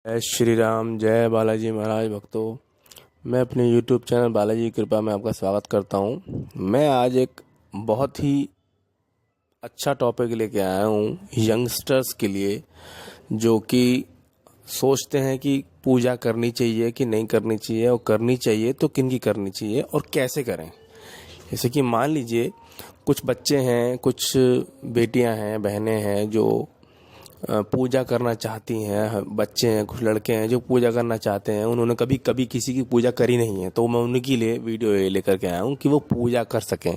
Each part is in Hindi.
जय श्री राम। जय बालाजी महाराज भक्तों। मैं अपने YouTube चैनल बालाजी की कृपा में आपका स्वागत करता हूँ। मैं आज एक बहुत ही अच्छा टॉपिक लेके आया हूँ यंगस्टर्स के लिए, जो कि सोचते हैं कि पूजा करनी चाहिए कि नहीं करनी चाहिए, और करनी चाहिए तो किन की करनी चाहिए और कैसे करें। जैसे कि मान लीजिए कुछ बच्चे हैं, कुछ बेटियां हैं, बहनें हैं जो पूजा करना चाहती हैं, बच्चे हैं, कुछ लड़के हैं जो पूजा करना चाहते हैं, उन्होंने कभी कभी किसी की पूजा करी नहीं है, तो मैं उनके लिए वीडियो लेकर के आया हूँ कि वो पूजा कर सकें,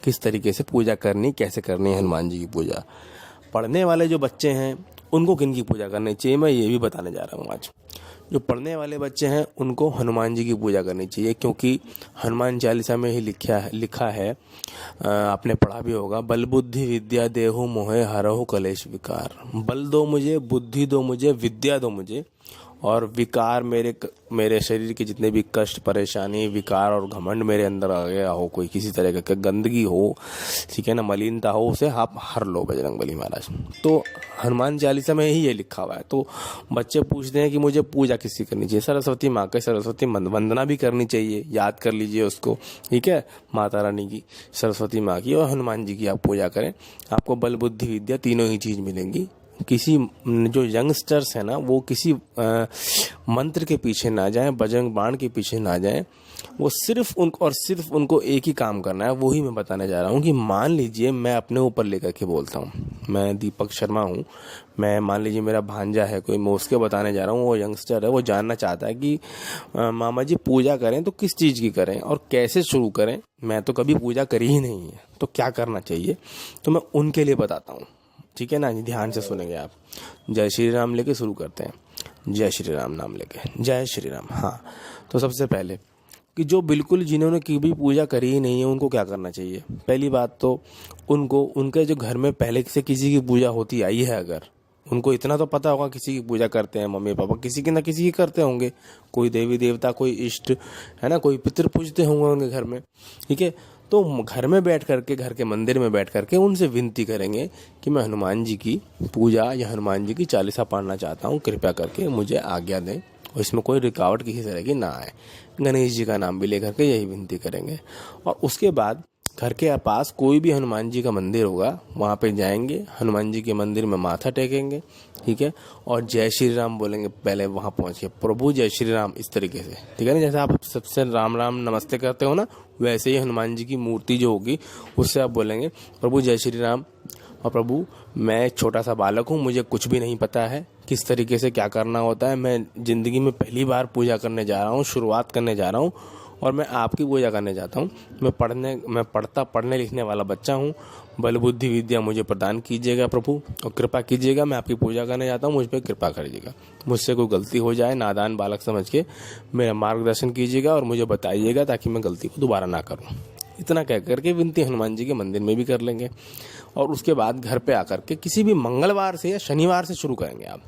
किस तरीके से पूजा करनी, कैसे करनी है हनुमान जी की पूजा। पढ़ने वाले जो बच्चे हैं उनको किन की पूजा करनी चाहिए, मैं ये भी बताने जा रहा हूँ आज। जो पढ़ने वाले बच्चे हैं उनको हनुमान जी की पूजा करनी चाहिए, क्योंकि हनुमान चालीसा में ही लिखा है, आपने पढ़ा भी होगा, बल बुद्धि विद्या देहु मोहे हरहु कलेश विकार। बल दो मुझे, बुद्धि दो मुझे, विद्या दो मुझे, और विकार मेरे शरीर के जितने भी कष्ट, परेशानी, विकार और घमंड मेरे अंदर आ गया हो, कोई किसी तरह का गंदगी हो, ठीक है ना, मलिनता हो, उसे आप हर लो बजरंगबली महाराज। तो हनुमान चालीसा में ही ये लिखा हुआ है। तो बच्चे पूछते हैं कि मुझे पूजा किसकी करनी चाहिए। सरस्वती माँ के सरस्वती वंदना भी करनी चाहिए, याद कर लीजिए उसको, ठीक है, माता रानी की, सरस्वती माँ की और हनुमान जी की आप पूजा करें। आपको बल बुद्धि विद्या तीनों ही चीज मिलेंगी। किसी जो यंगस्टर्स है ना, वो किसी मंत्र के पीछे ना जाएं, बजरंग बाण के पीछे ना जाएं। वो सिर्फ उनको एक ही काम करना है, वो ही मैं बताने जा रहा हूँ। कि मान लीजिए मैं अपने ऊपर लेकर के बोलता हूँ, मैं दीपक शर्मा हूँ, मैं मान लीजिए मेरा भांजा है कोई, मैं उसके बताने जा रहा हूँ। वो यंगस्टर है, वो जानना चाहता है कि मामा जी पूजा करें तो किस चीज़ की करें और कैसे शुरू करें। मैं तो कभी पूजा करी ही नहीं है, तो क्या करना चाहिए, तो मैं उनके लिए बताता हूँ, ठीक है ना। ध्यान से सुनेंगे आप। जय श्री राम लेके शुरू करते हैं। जय श्री राम नाम लेके, जय श्री राम। हाँ, तो सबसे पहले कि जो बिल्कुल जिन्होंने कभी पूजा करी ही नहीं है उनको क्या करना चाहिए। पहली बात तो उनको, उनके जो घर में पहले से किसी की पूजा होती आई है, अगर उनको इतना तो पता होगा किसी की पूजा करते हैं, मम्मी पापा किसी की ना किसी की करते होंगे, कोई देवी देवता, कोई इष्ट है ना, कोई पितृ पूजते होंगे उनके घर में, ठीक है। तो घर में बैठ करके, घर के मंदिर में बैठ करके उनसे विनती करेंगे कि मैं हनुमान जी की पूजा या हनुमान जी की चालीसा पढ़ना चाहता हूँ, कृपया करके मुझे आज्ञा दें और इसमें कोई रुकावट किसी तरह की ना आए। गणेश जी का नाम भी लेकर के यही विनती करेंगे। और उसके बाद घर के पास कोई भी हनुमान जी का मंदिर होगा, वहाँ पे जाएंगे, हनुमान जी के मंदिर में माथा टेकेंगे, ठीक है, और जय श्री राम बोलेंगे। पहले वहाँ पहुँच के प्रभु जय श्री राम, इस तरीके से, ठीक है ना, जैसे आप सबसे राम राम नमस्ते करते हो ना, वैसे ही हनुमान जी की मूर्ति जो होगी उससे आप बोलेंगे प्रभु जय श्री राम। और प्रभु, मैं छोटा सा बालक हूँ, मुझे कुछ भी नहीं पता है किस तरीके से क्या करना होता है, मैं जिंदगी में पहली बार पूजा करने जा रहा हूँ, शुरुआत करने जा रहा हूँ, और मैं आपकी पूजा करने जाता हूँ। मैं पढ़ने लिखने वाला बच्चा हूँ, बल बुद्धि विद्या मुझे प्रदान कीजिएगा प्रभु, और कृपा कीजिएगा, मैं आपकी पूजा करने जाता हूँ, मुझ पर कृपा करिएगा। मुझसे कोई गलती हो जाए, नादान बालक समझ के मेरा मार्गदर्शन कीजिएगा और मुझे बताइएगा, ताकि मैं गलती को दोबारा ना करूँ। इतना कह करके विनती हनुमान जी के मंदिर में भी कर लेंगे। और उसके बाद घर पे आकर के किसी भी मंगलवार से या शनिवार से शुरू करेंगे आप,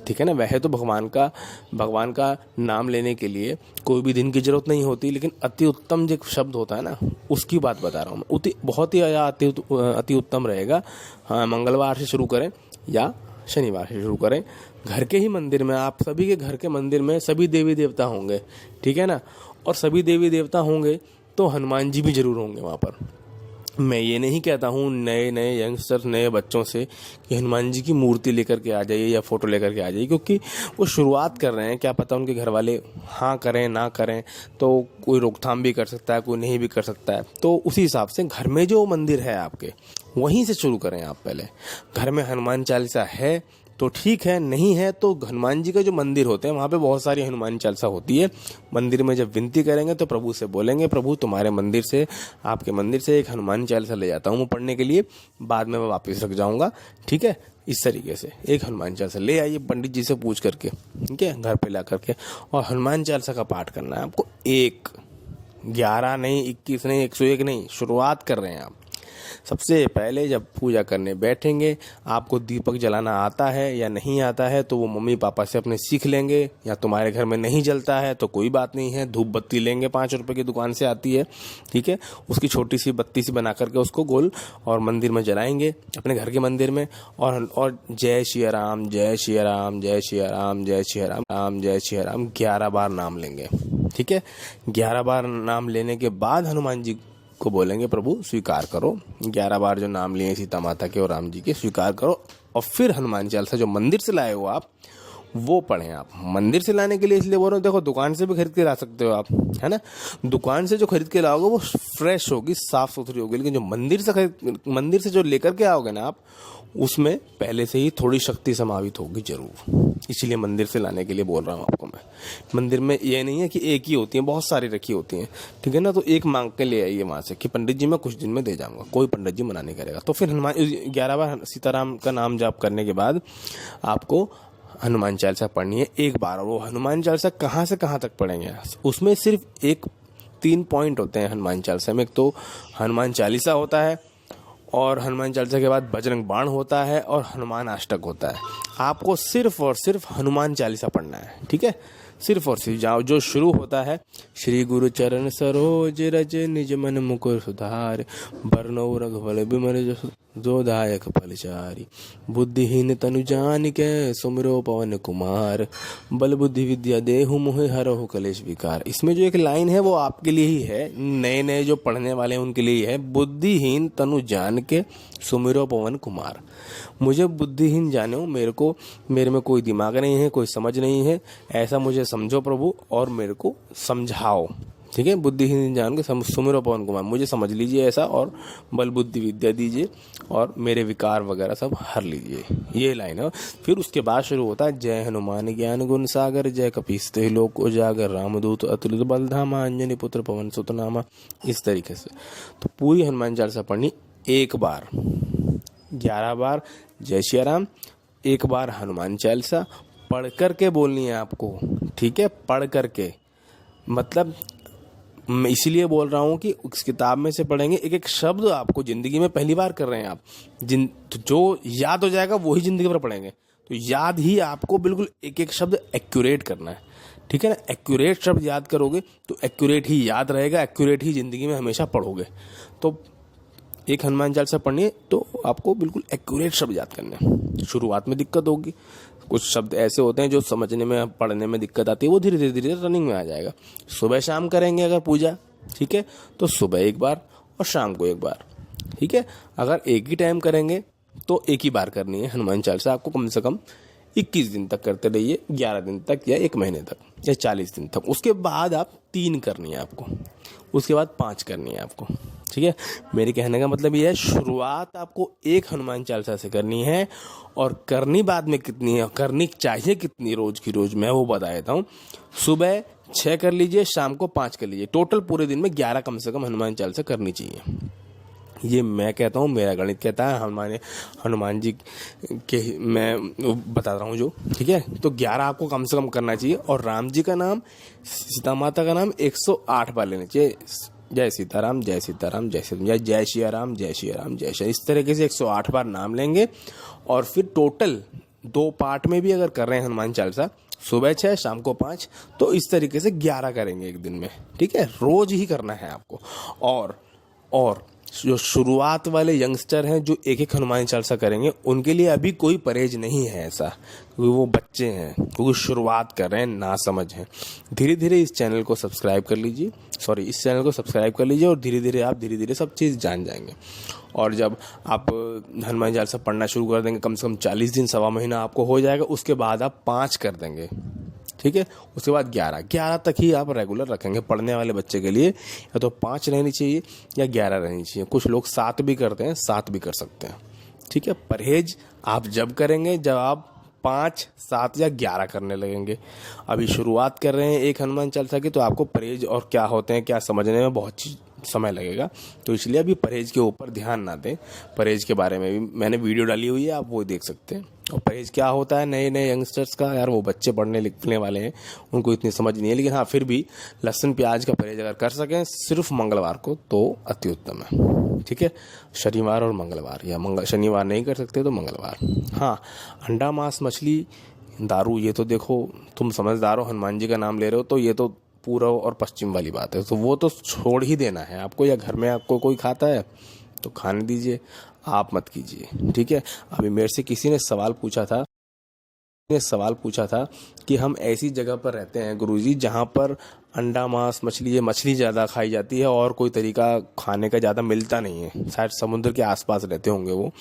ठीक है ना। वह तो भगवान का नाम लेने के लिए कोई भी दिन की जरूरत नहीं होती, लेकिन अति उत्तम जो शब्द होता है ना, उसकी बात बता रहा हूँ मैं। बहुत ही अति उत्तम रहेगा। हाँ, मंगलवार से शुरू करें या शनिवार से शुरू करें। घर के ही मंदिर में, आप सभी के घर के मंदिर में सभी देवी देवता होंगे, ठीक है ना, और सभी देवी देवता होंगे तो हनुमान जी भी जरूर होंगे वहाँ पर। मैं ये नहीं कहता हूँ नए नए यंगस्टर्स, नए बच्चों से कि हनुमान जी की मूर्ति लेकर के आ जाइए या फोटो लेकर के आ जाइए, क्योंकि वो शुरुआत कर रहे हैं, क्या पता उनके घर वाले हाँ करें ना करें, तो कोई रोकथाम भी कर सकता है, कोई नहीं भी कर सकता है। तो उसी हिसाब से घर में जो मंदिर है आपके, वहीं से शुरू करें आप। पहले घर में हनुमान चालीसा है तो ठीक है, नहीं है तो हनुमान जी का जो मंदिर होते हैं वहाँ पे बहुत सारी हनुमान चालीसा होती है। मंदिर में जब विनती करेंगे तो प्रभु से बोलेंगे, प्रभु तुम्हारे मंदिर से, आपके मंदिर से एक हनुमान चालीसा ले जाता हूँ मैं पढ़ने के लिए, बाद में मैं वापस रख जाऊँगा, ठीक है। इस तरीके से एक हनुमान चालीसा ले आइए पंडित जी से पूछ करके, ठीक है, घर पे ला करके, और हनुमान चालीसा का पाठ करना है आपको। 11 नहीं, 21 नहीं, 101 नहीं, शुरुआत कर रहे हैं आप। सबसे पहले जब पूजा करने बैठेंगे, आपको दीपक जलाना आता है या नहीं आता है तो वो मम्मी पापा से अपने सीख लेंगे, या तुम्हारे घर में नहीं जलता है तो कोई बात नहीं है, धूप बत्ती लेंगे, 5 रुपए की दुकान से आती है, ठीक है, उसकी छोटी सी बत्ती सी बना करके उसको गोल और मंदिर में जलाएंगे, अपने घर के मंदिर में, और जय श्री राम जय श्री राम जय श्री राम जय श्री राम राम जय श्री राम 11 बार नाम लेंगे, ठीक है। 11 बार नाम लेने के बाद हनुमान जी को बोलेंगे प्रभु स्वीकार करो, 11 बार जो नाम लिए सीता माता के और राम जी के स्वीकार करो, और फिर हनुमान चालीसा जो मंदिर से लाए हो आप वो पढ़ें। आप मंदिर से लाने के लिए इसलिए बोल रहे हो, देखो दुकान से भी खरीद के ला सकते हो आप, है ना, दुकान से जो खरीद के लाओगे वो फ्रेश होगी, साफ सुथरी होगी, लेकिन जो मंदिर से जो लेकर के आओगे ना आप, उसमें पहले से ही थोड़ी शक्ति समावित होगी जरूर, इसलिए मंदिर से लाने के लिए बोल रहा हूँ आपको मैं। मंदिर में ये नहीं है कि एक ही होती है, बहुत सारी रखी होती हैं, ठीक है ना, तो एक मांग के ले आइए वहां से कि पंडित जी मैं कुछ दिन में दे जाऊंगा, कोई पंडित जी मना नहीं करेगा। तो फिर हनुमान 11 बार सीताराम का नाम जाप करने के बाद आपको हनुमान चालीसा पढ़नी है एक बार। और वो हनुमान चालीसा कहाँ से कहाँ तक पढ़ेंगे, उसमें सिर्फ 3 पॉइंट होते हैं हनुमान चालीसा में। एक तो हनुमान चालीसा होता है, और हनुमान चालीसा के बाद बजरंग बाण होता है, और हनुमान अष्टक होता है। आपको सिर्फ और सिर्फ हनुमान चालीसा पढ़ना है, ठीक है, सिर्फ और सिर्फ। जाओ जो शुरू होता है, श्री गुरु चरण सरोज रज निज मन मुकुर सुधार, बरनौ रघुबर बिमल जो दायक फलचारी, बुद्धिहीन तनु जान के सुमिरो पवन कुमार, बल बुद्धि विद्या देहु मोहि हरहु कलेश विकार। इसमें जो एक लाइन है वो आपके लिए ही है, नए नए जो पढ़ने वाले हैं उनके लिए ही है, बुद्धिहीन तनु जान के सुमिरो पवन कुमार। मुझे बुद्धिहीन जानो, मेरे में कोई दिमाग नहीं है, कोई समझ नहीं है, ऐसा मुझे समझो प्रभु और मेरे को समझाओ, ठीक है। बुद्धिहीन जान के सुमिरो पवन कुमार, मुझे समझ लीजिए ऐसा, और बल बुद्धि विद्या दीजिए और मेरे विकार वगैरह सब हर लीजिए, ये लाइन है। फिर उसके बाद शुरू होता है जय हनुमान ज्ञान गुण सागर, जय कपीस तिहुँ लोक उजागर, रामदूत अतुलित बल धामा, अंजनी पुत्र पवन सुत नामा। इस तरीके से तो पूरी हनुमान चालीसा पढ़नी एक बार, 11 बार जय श्री राम, एक बार हनुमान चालीसा पढ़ करके बोलनी है आपको, ठीक है, पढ़ करके। मतलब मैं इसीलिए बोल रहा हूँ कि उस किताब में से पढ़ेंगे, एक एक शब्द आपको जिंदगी में पहली बार कर रहे हैं आप, तो जो याद हो जाएगा वही जिंदगी भर पढ़ेंगे, तो याद ही आपको बिल्कुल एक एक शब्द एक्यूरेट करना है, ठीक है ना। एक्यूरेट शब्द याद करोगे तो एक्यूरेट ही याद रहेगा, एक्यूरेट ही जिंदगी में हमेशा पढ़ोगे। तो एक हनुमान चालीसा पढ़नी है तो आपको बिल्कुल एक्यूरेट शब्द याद करने हैं। शुरुआत में दिक्कत होगी, कुछ शब्द ऐसे होते हैं जो समझने में पढ़ने में दिक्कत आती है, वो धीरे धीरे रनिंग में आ जाएगा। सुबह शाम करेंगे अगर पूजा, ठीक है, तो सुबह एक बार और शाम को एक बार, ठीक है। अगर एक ही टाइम करेंगे तो एक ही बार करनी है हनुमान चालीसा। आपको कम से कम 21 दिन तक करते रहिए, 11 दिन तक या 1 महीने तक या 40 दिन तक। उसके बाद आप 3 करनी है आपको, उसके बाद 5 करनी है आपको, ठीक है। मेरे कहने का मतलब ये है, शुरुआत आपको एक हनुमान चालीसा से करनी है, और करनी बाद में कितनी है, करनी चाहिए कितनी रोज की रोज, मैं वो बता देता हूँ। सुबह 6 कर लीजिए, शाम को 5 कर लीजिए, टोटल पूरे दिन में 11 कम से कम हनुमान चालीसा करनी चाहिए। ये मैं कहता हूँ, मेरा गणित कहता है, हनुमान जी के मैं बता रहा हूँ जो, ठीक है। तो 11 आपको कम से कम करना चाहिए, और राम जी का नाम, सीता माता का नाम 108 बार लेना चाहिए। जय सीताराम जय सीताराम जय सीताराम, या जय श्री राम जय श्री राम जय श्री, इस तरीके से 108 बार नाम लेंगे। और फिर टोटल 2 पार्ट में भी अगर कर रहे हैं हनुमान चालीसा, सुबह 6 शाम को 5, तो इस तरीके से 11 करेंगे एक दिन में, ठीक है। रोज ही करना है आपको। और जो शुरुआत वाले यंगस्टर हैं जो एक एक हनुमान चालीसा करेंगे, उनके लिए अभी कोई परहेज नहीं है ऐसा, क्योंकि वो बच्चे हैं, क्योंकि शुरुआत कर रहे हैं, ना समझ हैं। धीरे धीरे इस चैनल को सब्सक्राइब कर लीजिए, इस चैनल को सब्सक्राइब कर लीजिए, और धीरे धीरे सब चीज़ जान जाएंगे। और जब आप हनुमान चालीसा पढ़ना शुरू कर देंगे, कम से कम 40 दिन, 1.25 महीना आपको हो जाएगा। उसके बाद आप 5 कर देंगे, ठीक है। उसके बाद 11 तक ही आप रेगुलर रखेंगे। पढ़ने वाले बच्चे के लिए या तो 5 रहनी चाहिए या 11 रहनी चाहिए। कुछ लोग 7 भी करते हैं, 7 भी कर सकते हैं, ठीक है। परहेज आप जब करेंगे जब आप 5, 7 या 11 करने लगेंगे। अभी शुरुआत कर रहे हैं एक हनुमान चालीसा की, तो आपको परहेज और क्या होते हैं क्या समझने में बहुत समय लगेगा। तो इसलिए अभी परहेज के ऊपर ध्यान ना दें। परहेज के बारे में भी मैंने वीडियो डाली हुई है, आप वो देख सकते हैं। और परहेज क्या होता है नए नए यंगस्टर्स का, यार वो बच्चे पढ़ने लिखने वाले हैं, उनको इतनी समझ नहीं है। लेकिन हाँ, फिर भी लहसुन प्याज का परहेज अगर कर सकें सिर्फ मंगलवार को तो अति उत्तम है। ठीक है, शनिवार और मंगलवार, या शनिवार नहीं कर सकते तो मंगलवार। हाँ, अंडा मांस मछली दारू, ये तो देखो तुम समझदार हो, हनुमान जी का नाम ले रहे हो, तो ये तो पूर्व और पश्चिम वाली बात है, तो वो तो छोड़ ही देना है आपको। या घर में आपको कोई खाता है तो खाने दीजिए, आप मत कीजिए। ठीक है, अभी मेरे से किसी ने सवाल पूछा था कि हम ऐसी जगह पर रहते हैं गुरुजी जहाँ पर अंडा मांस मछली, ये मछली ज़्यादा खाई जाती है और कोई तरीका खाने का ज़्यादा मिलता नहीं है, शायद समुद्र के आसपास रहते होंगे वो।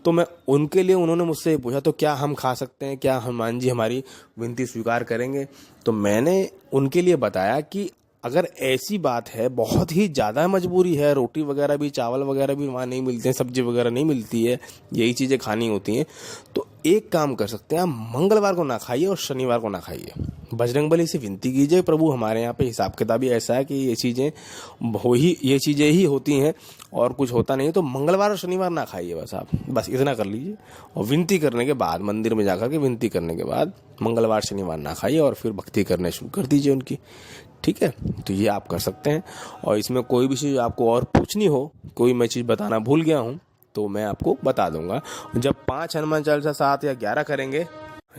तो मैं उनके लिए, उन्होंने मुझसे पूछा तो क्या हम खा सकते हैं, क्या हनुमान जी हमारी विनती स्वीकार करेंगे? तो मैंने उनके लिए बताया कि अगर ऐसी बात है, बहुत ही ज़्यादा मजबूरी है, रोटी वगैरह भी, चावल वगैरह भी वहाँ नहीं मिलते हैं, सब्जी वगैरह नहीं मिलती है, यही चीज़ें खानी होती हैं, तो एक काम कर सकते हैं, आप मंगलवार को ना खाइए और शनिवार को ना खाइए। बजरंगबली से विनती कीजिए, प्रभु हमारे यहाँ पे हिसाब किताब ही ऐसा है कि ये चीज़ें ही होती हैं और कुछ होता नहीं, तो मंगलवार और शनिवार ना खाइए, बस आप बस इतना कर लीजिए। और विनती करने के बाद, मंदिर में जाकर के विनती करने के बाद मंगलवार शनिवार ना खाइए और फिर भक्ति करने शुरू कर दीजिए उनकी। ठीक है, तो ये आप कर सकते हैं। और इसमें कोई भी चीज़ आपको और पूछनी हो, कोई मैं चीज़ बताना भूल गया हूँ तो मैं आपको बता दूंगा। जब 5 हनुमान चालीसा 7 या 11 करेंगे,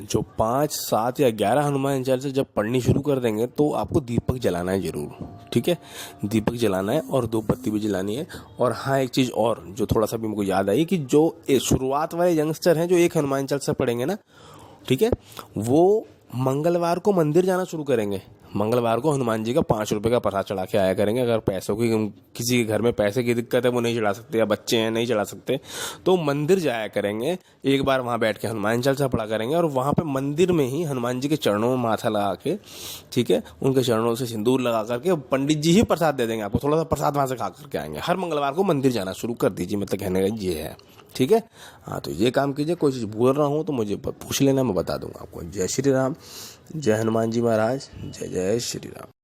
जो 5, 7 या 11 हनुमान चालीसा जब पढ़नी शुरू कर देंगे तो आपको दीपक जलाना है जरूर। ठीक है, दीपक जलाना है और 2 बत्ती भी जलानी है। और हाँ, एक चीज़ और जो थोड़ा सा भी मुझे याद आई कि जो शुरुआत वाले यंगस्टर हैं जो 1 हनुमान चालीसा पढ़ेंगे ना, ठीक है, वो मंगलवार को मंदिर जाना शुरू करेंगे। मंगलवार को हनुमान जी का 5 रुपए का प्रसाद चढ़ा के आया करेंगे। अगर पैसों की, किसी के घर में पैसे की दिक्कत है, वो नहीं चढ़ा सकते, या बच्चे हैं नहीं चढ़ा सकते, तो मंदिर जाया करेंगे, एक बार वहाँ बैठ के हनुमान चालीसा पढ़ा करेंगे। और वहाँ पे मंदिर में ही हनुमान जी के चरणों में माथा लगा के, ठीक है, उनके चरणों से सिंदूर लगा करके पंडित जी ही प्रसाद दे देंगे आपको, थोड़ा सा प्रसाद वहाँ से खा करके आएंगे। हर मंगलवार को मंदिर जाना शुरू कर दीजिए, मतलब कहने का ये है। ठीक है, हाँ, तो ये काम कीजिए। कोई चीज़ भूल रहा हूँ तो मुझे पूछ लेना, मैं बता दूंगा आपको। जय श्री राम, जय हनुमान जी महाराज, जय जय श्री राम।